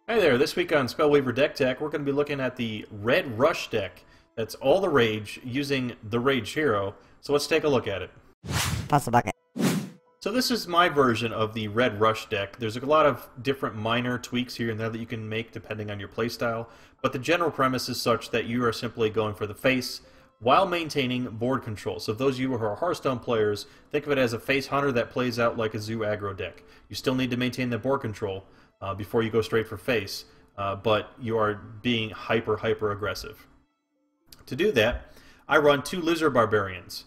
Hi there, this week on Spellweaver Deck Tech, we're going to be looking at the Red Rush deck. That's all the rage, using the Rage Hero. So let's take a look at it. Toss the bucket. So this is my version of the Red Rush deck. There's a lot of different minor tweaks here and there that you can make depending on your playstyle, but the general premise is such that you are simply going for the face while maintaining board control. So those of you who are Hearthstone players, think of it as a face hunter that plays out like a zoo aggro deck. You still need to maintain the board control before you go straight for face, but you are being hyper aggressive. To do that, I run two Lizard Barbarians.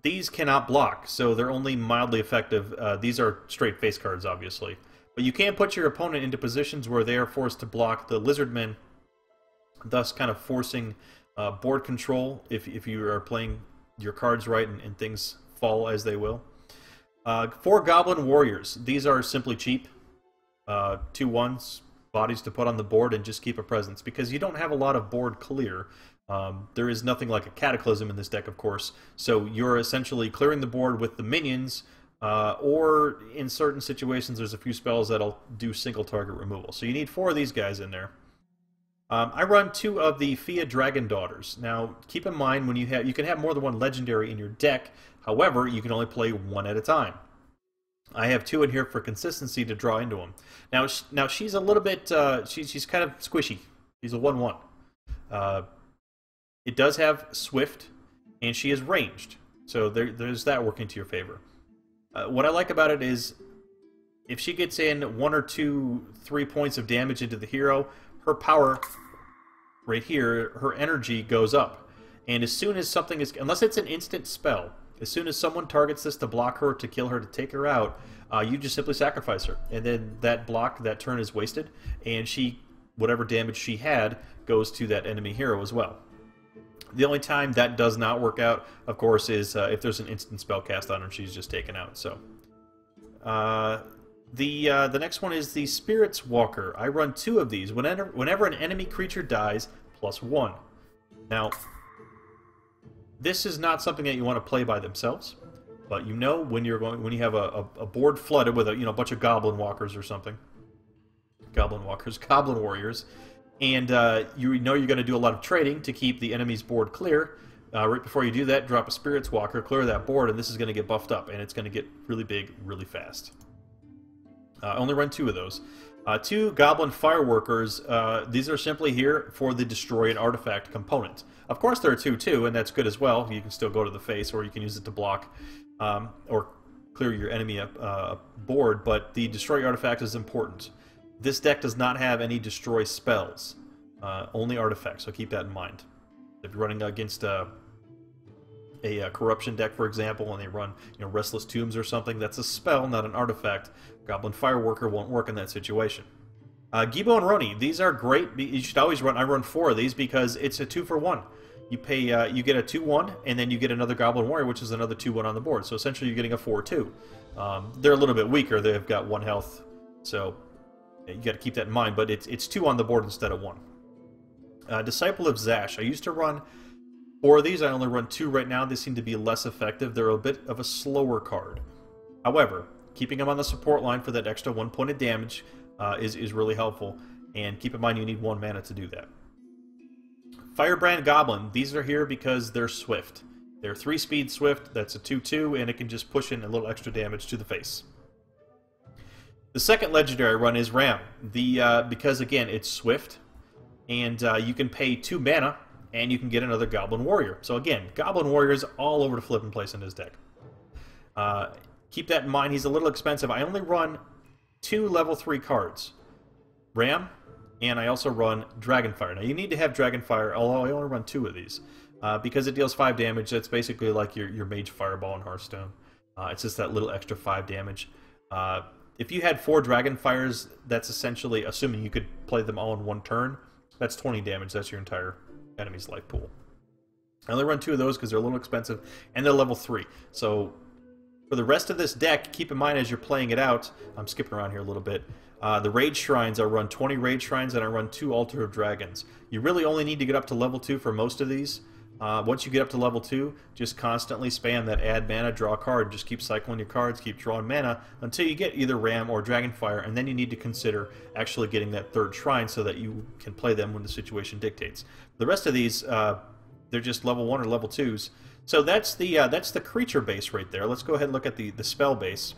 These cannot block, so they're only mildly effective. These are straight face cards, obviously. But you can put your opponent into positions where they are forced to block the Lizardmen, thus kind of forcing board control if you are playing your cards right and things fall as they will. 4 Goblin Warriors. These are simply cheap. 2/1s, bodies to put on the board and just keep a presence, because you don't have a lot of board clear. There is nothing like a Cataclysm in this deck, of course, so you're essentially clearing the board with the minions, or in certain situations there's a few spells that'll do single target removal. So you need 4 of these guys in there. I run 2 of the Fia Dragon Daughters. Now, keep in mind, when you can have more than 1 legendary in your deck, however, you can only play 1 at a time. I have 2 in here for consistency to draw into them. Now she's a little bit, she's kind of squishy. She's a 1/1. It does have Swift, and she is ranged. So there's that working to your favor. What I like about it is, if she gets in 1 or 2, 3 points of damage into the hero, her power, right here, her energy goes up. And as soon as something is, unless it's an instant spell, as soon as someone targets this to block her, to kill her, to take her out, you just simply sacrifice her. And then that block, that turn is wasted, and whatever damage she had, goes to that enemy hero as well. The only time that does not work out, of course, is if there's an instant spell cast on her and she's just taken out. So, the next one is the Spirit's Walker. I run 2 of these. Whenever an enemy creature dies, +1. Now, this is not something that you want to play by themselves, but you know when you have a board flooded with a bunch of Goblin Walkers or something, Goblin Warriors, and you know you're going to do a lot of trading to keep the enemy's board clear. Right before you do that, drop a Spirit's Walker, clear that board, and this is going to get buffed up, and it's going to get really big, really fast. I only run 2 of those. 2 Goblin Fireworkers. These are simply here for the Destroy an Artifact component. Of course there are 2 too, and that's good as well. You can still go to the face, or you can use it to block or clear your enemy board, but the Destroy Artifact is important. This deck does not have any destroy spells, only artifacts, so keep that in mind. If you're running against a corruption deck, for example, and they run Restless Tombs or something, that's a spell, not an artifact. Goblin Fireworker won't work in that situation. Gibo and Roni, these are great. You should always run. I run 4 of these because it's a 2-for-1. You pay, you get a 2/1, and then you get another Goblin Warrior, which is another 2/1 on the board. So essentially, you're getting a 4/2. They're a little bit weaker. They've got 1 health, so you got to keep that in mind. But it's 2 on the board instead of 1. Disciple of Zash. I used to run 4 of these. I only run 2 right now. They seem to be less effective. They're a bit of a slower card. However, keeping them on the support line for that extra 1 point of damage is really helpful. And keep in mind, you need 1 mana to do that. Firebrand Goblin. These are here because they're swift. They're 3-speed swift. That's a 2/2, and it can just push in a little extra damage to the face. The second legendary I run is Ram. Because again, it's swift, and you can pay 2 mana, and you can get another Goblin Warrior. So again, Goblin Warrior is all over the flipping place in his deck. Keep that in mind. He's a little expensive. I only run 2 level 3 cards. Ram, and I also run Dragonfire. Now, you need to have Dragonfire, although I only run 2 of these. Because it deals 5 damage, that's basically like your Mage Fireball in Hearthstone. It's just that little extra 5 damage. If you had 4 Dragonfires, that's essentially, assuming you could play them all in 1 turn, that's 20 damage. That's your entire enemy's life pool. I only run 2 of those because they're a little expensive, and they're level 3. So for the rest of this deck, keep in mind as you're playing it out, I'm skipping around here a little bit, the Rage Shrines, I run 20 Rage Shrines, and I run 2 Altar of Dragons. You really only need to get up to level 2 for most of these. Once you get up to level 2, just constantly spam that add mana, draw a card. Just keep cycling your cards, keep drawing mana until you get either Ram or Dragonfire, and then you need to consider actually getting that 3rd shrine so that you can play them when the situation dictates. The rest of these, they're just level 1 or level 2s. So that's the creature base right there. Let's go ahead and look at the spell base.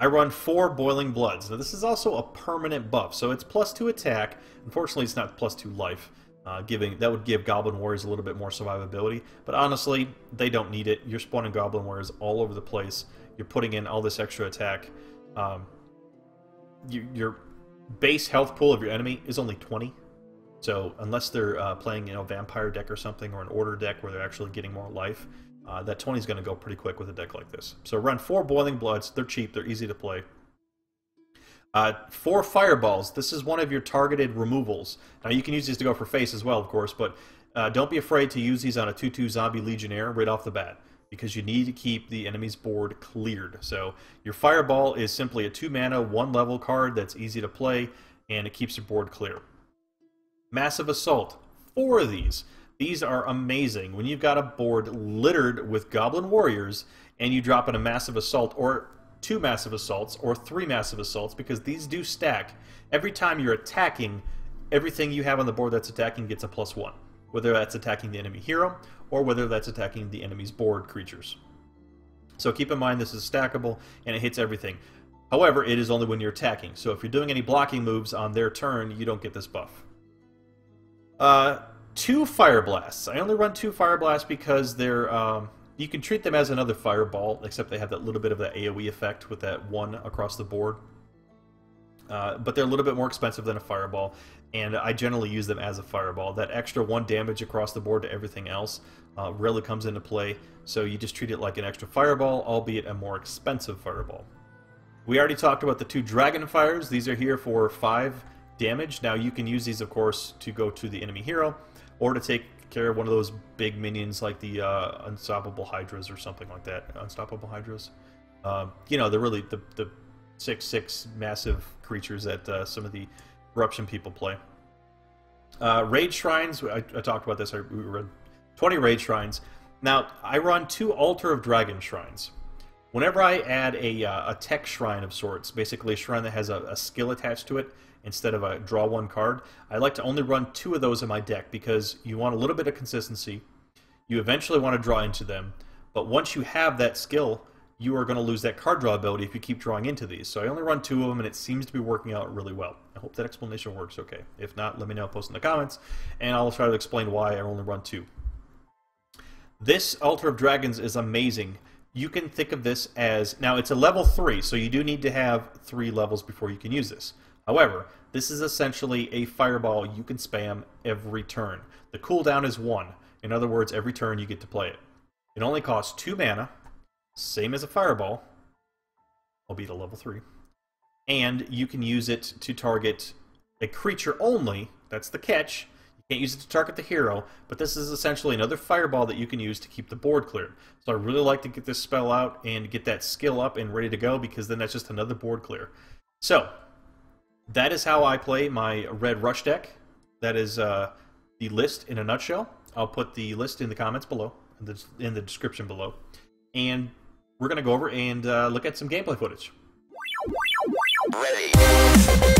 I run 4 Boiling Bloods. Now this is also a permanent buff, so it's +2 attack. Unfortunately, it's not +2 life. That would give Goblin Warriors a little bit more survivability, but honestly, they don't need it. You're spawning Goblin Warriors all over the place. You're putting in all this extra attack. Your base health pool of your enemy is only 20, so unless they're playing, a Vampire deck or something, or an Order deck where they're actually getting more life, that 20 is going to go pretty quick with a deck like this. So run 4 Boiling Bloods. They're cheap. They're easy to play. 4 Fireballs. This is one of your targeted removals. Now you can use these to go for face as well, of course, but don't be afraid to use these on a 2/2 Zombie Legionnaire right off the bat, because you need to keep the enemy's board cleared. So your Fireball is simply a 2 mana, 1 level card that's easy to play, and it keeps your board clear. Massive Assault. 4 of these. These are amazing. When you've got a board littered with Goblin Warriors, and you drop in a Massive Assault, or 2 Massive Assaults, or 3 Massive Assaults, because these do stack. Every time you're attacking, everything you have on the board that's attacking gets a +1. Whether that's attacking the enemy hero, or whether that's attacking the enemy's board creatures. So keep in mind this is stackable, and it hits everything. However, it is only when you're attacking. So if you're doing any blocking moves on their turn, you don't get this buff. 2 Fireblasts. I only run 2 Fireblasts because they're... you can treat them as another Fireball, except they have that little bit of that AoE effect with that 1 across the board. But they're a little bit more expensive than a Fireball, and I generally use them as a Fireball. That extra 1 damage across the board to everything else rarely comes into play, so you just treat it like an extra Fireball, albeit a more expensive Fireball. We already talked about the 2 Dragonfires. These are here for 5 damage. Now you can use these, of course, to go to the enemy hero, or to take care of one of those big minions like the Unstoppable Hydras or something like that. Unstoppable Hydras? They're really the 6/6 massive creatures that some of the Corruption people play. Raid Shrines, I talked about this, we read 20 Raid Shrines. Now, I run 2 Altar of Dragon Shrines. Whenever I add a tech shrine of sorts, basically a shrine that has a skill attached to it, instead of a draw 1 card, I like to only run 2 of those in my deck because you want a little bit of consistency. You eventually want to draw into them, but once you have that skill, you are going to lose that card draw ability if you keep drawing into these. So I only run 2 of them, and it seems to be working out really well. I hope that explanation works okay. If not, let me know, post in the comments, and I'll try to explain why I only run 2. This Altar of Dragons is amazing. You can think of this as... Now, it's a level 3, so you do need to have 3 levels before you can use this. However, this is essentially a Fireball you can spam every turn. The cooldown is 1. In other words, every turn you get to play it. It only costs 2 mana, same as a Fireball, albeit a level 3. And you can use it to target a creature only. That's the catch. You can't use it to target the hero, but this is essentially another Fireball that you can use to keep the board cleared. So I really like to get this spell out and get that skill up and ready to go, because then that's just another board clear. So, that is how I play my Red Rush deck. That is the list in a nutshell. I'll put the list in the comments below, in the description below. And we're going to go over and look at some gameplay footage. Ready.